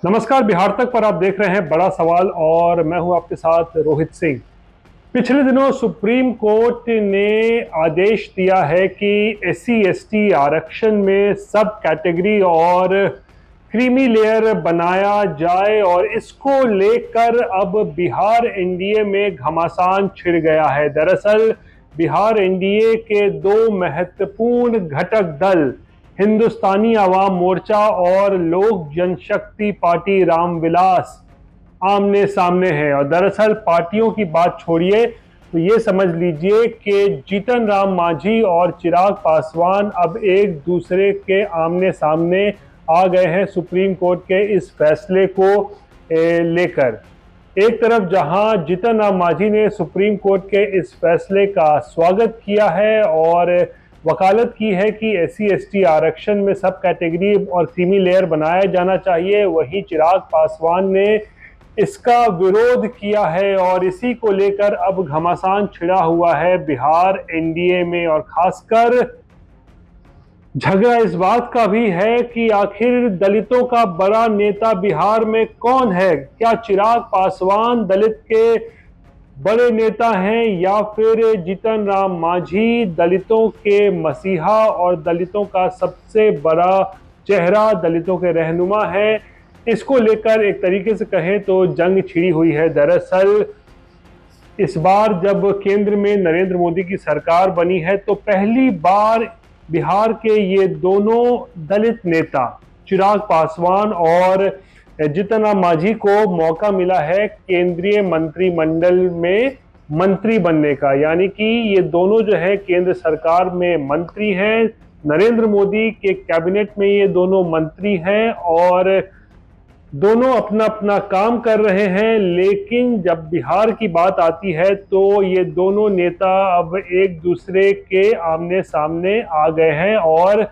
नमस्कार। बिहार तक पर आप देख रहे हैं बड़ा सवाल और मैं हूं आपके साथ रोहित सिंह। पिछले दिनों सुप्रीम कोर्ट ने आदेश दिया है कि एससी एसटी आरक्षण में सब कैटेगरी और क्रीमी लेयर बनाया जाए और इसको लेकर अब बिहार एनडीए में घमासान छिड़ गया है। दरअसल बिहार एनडीए के दो महत्वपूर्ण घटक दल हिंदुस्तानी आवाम मोर्चा और लोक जनशक्ति पार्टी रामविलास आमने सामने है। और दरअसल पार्टियों की बात छोड़िए तो ये समझ लीजिए कि जीतन राम मांझी और चिराग पासवान अब एक दूसरे के आमने सामने आ गए हैं सुप्रीम कोर्ट के इस फैसले को लेकर। एक तरफ जहां जीतन राम मांझी ने सुप्रीम कोर्ट के इस फैसले का स्वागत किया है और वकालत की है कि एससी एसटी आरक्षण में सब कैटेगरी और क्रीमी लेयर बनाया जाना चाहिए, वहीं चिराग पासवान ने इसका विरोध किया है और इसी को लेकर अब घमासान छिड़ा हुआ है बिहार एनडीए में। और खासकर झगड़ा इस बात का भी है कि आखिर दलितों का बड़ा नेता बिहार में कौन है। क्या चिराग पासवान दलित के बड़े नेता हैं या फिर जीतन राम मांझी दलितों के मसीहा और दलितों का सबसे बड़ा चेहरा, दलितों के रहनुमा है। इसको लेकर एक तरीके से कहें तो जंग छिड़ी हुई है। दरअसल इस बार जब केंद्र में नरेंद्र मोदी की सरकार बनी है तो पहली बार बिहार के ये दोनों दलित नेता चिराग पासवान और जीतन राम मांझी को मौका मिला है केंद्रीय मंत्रिमंडल में मंत्री बनने का। यानी कि ये दोनों जो है केंद्र सरकार में मंत्री हैं, नरेंद्र मोदी के कैबिनेट में ये दोनों मंत्री हैं और दोनों अपना अपना काम कर रहे हैं। लेकिन जब बिहार की बात आती है तो ये दोनों नेता अब एक दूसरे के आमने सामने आ गए हैं और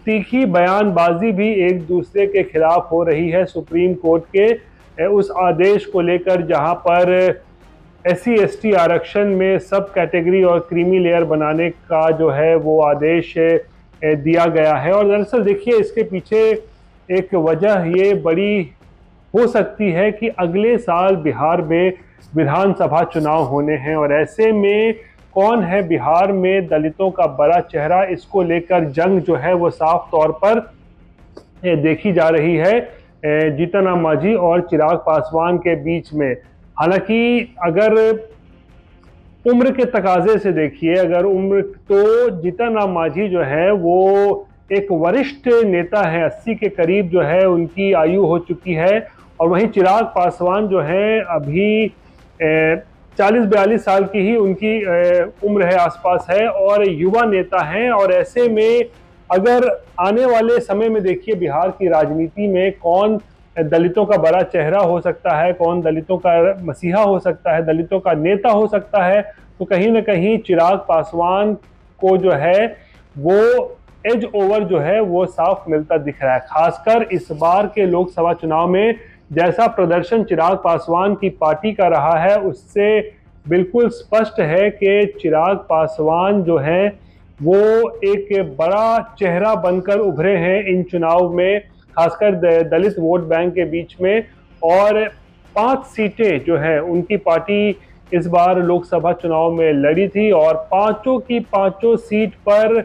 तीखी बयानबाजी भी एक दूसरे के खिलाफ हो रही है सुप्रीम कोर्ट के उस आदेश को लेकर, जहां पर एससी एसटी आरक्षण में सब कैटेगरी और क्रीमी लेयर बनाने का जो है वो आदेश दिया गया है। और दरअसल देखिए इसके पीछे एक वजह ये बड़ी हो सकती है कि अगले साल बिहार में विधानसभा चुनाव होने हैं और ऐसे में कौन है बिहार में दलितों का बड़ा चेहरा, इसको लेकर जंग जो है वो साफ तौर पर देखी जा रही है जीतन राम मांझी और चिराग पासवान के बीच में। हालांकि अगर उम्र के तकाजे से देखिए, अगर उम्र तो जीतन राम मांझी जो है वो एक वरिष्ठ नेता है, 80 के करीब जो है उनकी आयु हो चुकी है। और वहीं चिराग पासवान जो है अभी 40-42 साल की ही उनकी उम्र है, आसपास है और युवा नेता हैं। और ऐसे में अगर आने वाले समय में देखिए बिहार की राजनीति में कौन दलितों का बड़ा चेहरा हो सकता है, कौन दलितों का मसीहा हो सकता है, दलितों का नेता हो सकता है, तो कहीं ना कहीं चिराग पासवान को जो है वो एज ओवर जो है वो साफ मिलता दिख रहा है। खासकर इस बार के लोकसभा चुनाव में जैसा प्रदर्शन चिराग पासवान की पार्टी का रहा है उससे बिल्कुल स्पष्ट है कि चिराग पासवान जो है वो एक बड़ा चेहरा बनकर उभरे हैं इन चुनाव में, खासकर दलित वोट बैंक के बीच में। और 5 सीटें जो है उनकी पार्टी इस बार लोकसभा चुनाव में लड़ी थी और पांचों की पांचों सीट पर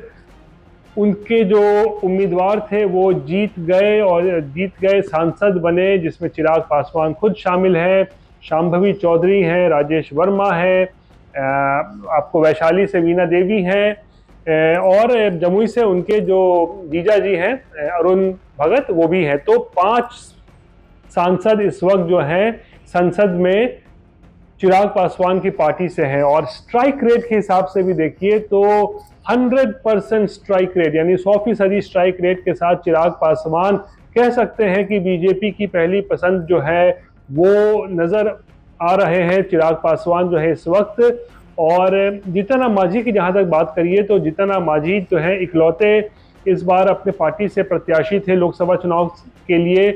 उनके जो उम्मीदवार थे वो जीत गए, सांसद बने, जिसमें चिराग पासवान खुद शामिल हैं, शांभवी चौधरी हैं, राजेश वर्मा है, आपको वैशाली से वीना देवी हैं और जमुई से उनके जो जीजा जी हैं अरुण भगत वो भी हैं। तो 5 सांसद इस वक्त जो हैं संसद में चिराग पासवान की पार्टी से हैं। और स्ट्राइक रेट के हिसाब से भी देखिए तो 100% स्ट्राइक रेट यानी 100% स्ट्राइक रेट के साथ चिराग पासवान कह सकते हैं कि बीजेपी की पहली पसंद जो है वो नजर आ रहे हैं चिराग पासवान जो है इस वक्त। और जीतन राम मांझी की जहां तक बात करिए तो जीतन राम मांझी जो है इकलौते इस बार अपने पार्टी से प्रत्याशी थे लोकसभा चुनाव के लिए।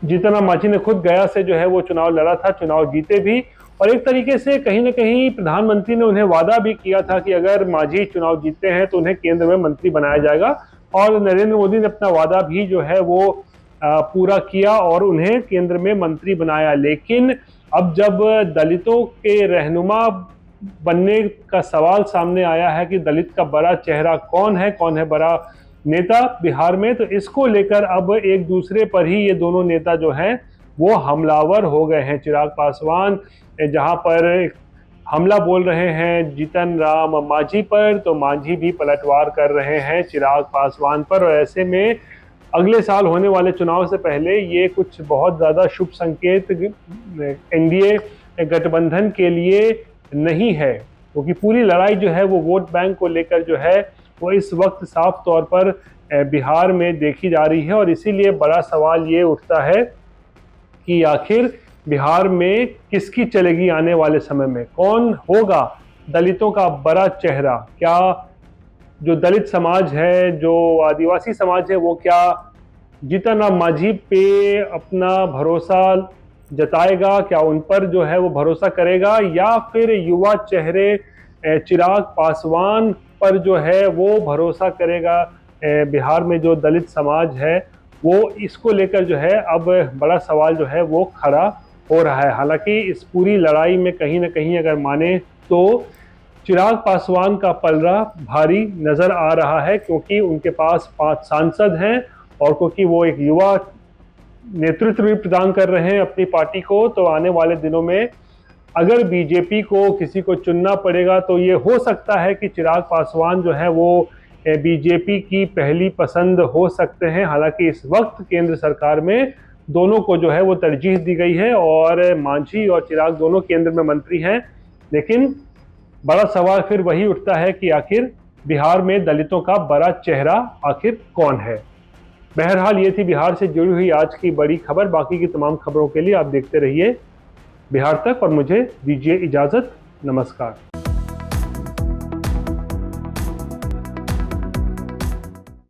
जीतन राम मांझी ने खुद गया से जो है वो चुनाव लड़ा था, चुनाव जीते भी। और एक तरीके से कहीं ना कहीं प्रधानमंत्री ने उन्हें वादा भी किया था कि अगर मांझी चुनाव जीतते हैं तो उन्हें केंद्र में मंत्री बनाया जाएगा। और नरेंद्र मोदी ने अपना वादा भी जो है वो पूरा किया और उन्हें केंद्र में मंत्री बनाया। लेकिन अब जब दलितों के रहनुमा बनने का सवाल सामने आया है कि दलित का बड़ा चेहरा कौन है बड़ा नेता बिहार में, तो इसको लेकर अब एक दूसरे पर ही ये दोनों नेता जो हैं वो हमलावर हो गए हैं। चिराग पासवान जहां पर हमला बोल रहे हैं जीतन राम मांझी पर, तो मांझी भी पलटवार कर रहे हैं चिराग पासवान पर। और ऐसे में अगले साल होने वाले चुनाव से पहले ये कुछ बहुत ज़्यादा शुभ संकेत एनडीए गठबंधन के लिए नहीं है, क्योंकि पूरी लड़ाई जो है वो वोट बैंक को लेकर जो है वो इस वक्त साफ तौर पर बिहार में देखी जा रही है। और इसीलिए बड़ा सवाल ये उठता है कि आखिर बिहार में किसकी चलेगी आने वाले समय में, कौन होगा दलितों का बड़ा चेहरा। क्या जो दलित समाज है, जो आदिवासी समाज है, वो क्या जीतन राम मांझी पे अपना भरोसा जताएगा, क्या उन पर जो है वो भरोसा करेगा, या फिर युवा चेहरे चिराग पासवान पर जो है वो भरोसा करेगा। बिहार में जो दलित समाज है वो इसको लेकर जो है अब बड़ा सवाल जो है वो खड़ा हो रहा है। हालांकि इस पूरी लड़ाई में कहीं ना कहीं अगर माने तो चिराग पासवान का पलड़ा भारी नजर आ रहा है, क्योंकि उनके पास 5 सांसद हैं और क्योंकि वो एक युवा नेतृत्व भी प्रदान कर रहे हैं अपनी पार्टी को। तो आने वाले दिनों में अगर बीजेपी को किसी को चुनना पड़ेगा तो ये हो सकता है कि चिराग पासवान जो है वो बीजेपी की पहली पसंद हो सकते हैं। हालांकि इस वक्त केंद्र सरकार में दोनों को जो है वो तरजीह दी गई है और मांझी और चिराग दोनों केंद्र में मंत्री हैं। लेकिन बड़ा सवाल फिर वही उठता है कि आखिर बिहार में दलितों का बड़ा चेहरा आखिर कौन है। बहरहाल ये थी बिहार से जुड़ी हुई आज की बड़ी खबर। बाकी की तमाम खबरों के लिए आप देखते रहिए बिहार तक और मुझे दीजिए इजाजत। नमस्कार।